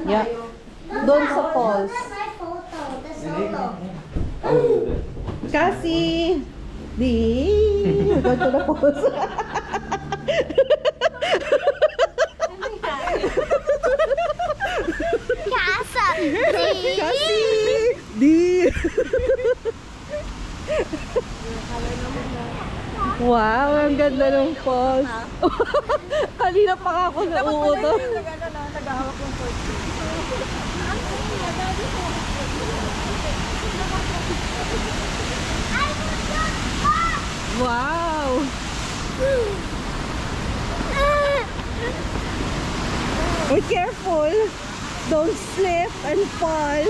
Yeah. Doon sa falls. Kasi di go to the falls. Kasi di. Wow, ang ganda ng falls. Kanina pa ako nauuto. Nag-ahawak ng fork. Wow! Be careful! Don't slip and fall!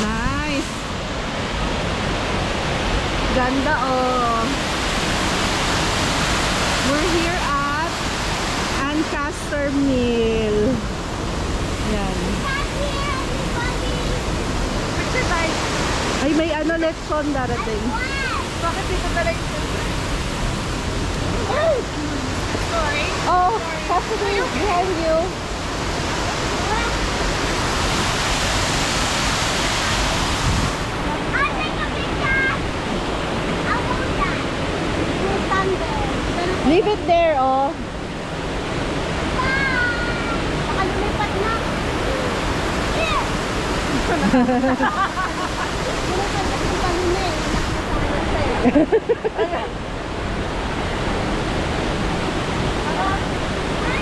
Nice! Ganda oh! We're here at Ancaster Mill. Yan. Ay, may ano, lechon darating. Bakit dito talaga? Sorry. Oh, possibly behind you. I'll take a picture. I'll hold that. Thunder. Leave it there, oh. Baka lumipat na. Yeah.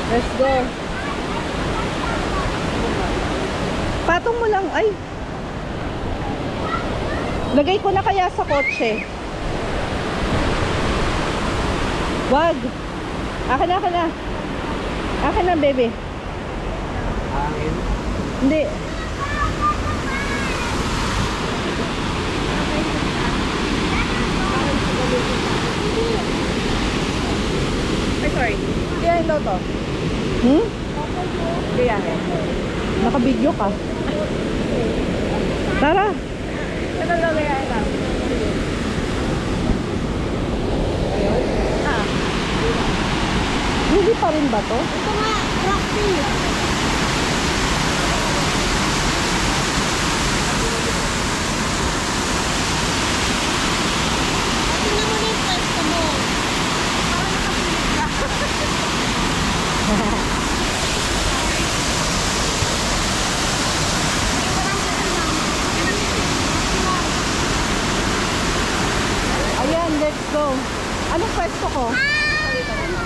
Let's go. Patong mo lang. Ay. Lagay ko na kaya sa kotse. Wag. Akin na, akin na. Akin na, baby. Hangin. Hindi. Ay, sorry. Kaya daw to. Hmm? Kaya. Naka-video ka. Tara. Ito daw kaya ito. Hindi pa rin ba to? Ito nga, practice. Tingnan mo na yung pwesto mo. Parang nakapilit ka. Ayan, let's go. Anong pwesto ko?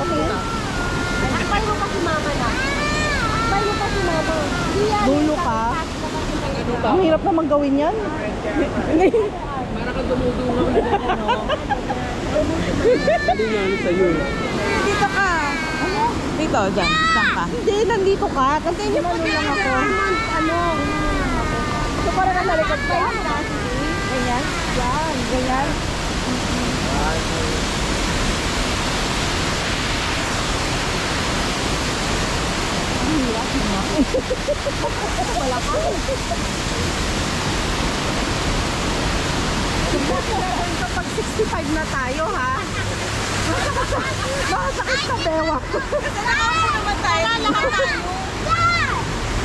Okay. Akbay mo pa si mama na. Akbay mo pa si mama. Hindi yan. Dulo ka? Ang hirap naman gawin yan. Para ka dumudungaw na ano. Hindi nga ano sa'yo eh. Dito ka. Ano? Dito, dyan. Saan ka? Hindi, nandito ka. Kasi niyo pa lang ako. Ano? Ito para nasa likod ka. Ganyan? Yan, ganyan. Wala ka. Kapag 65 na tayo, ha? Makasakit sa bewak. Nakaupo naman tayo. Lahat tayo. Yeah!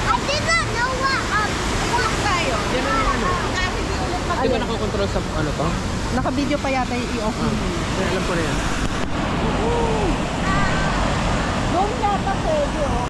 I did not know what, Tulog tayo. Yan ang ano. Kasi di ulit mag- Di ba nakakontrol sa ano to? Naka-video pa yata yung i-off. Alam ko na yan. Doon yata pwede, oh.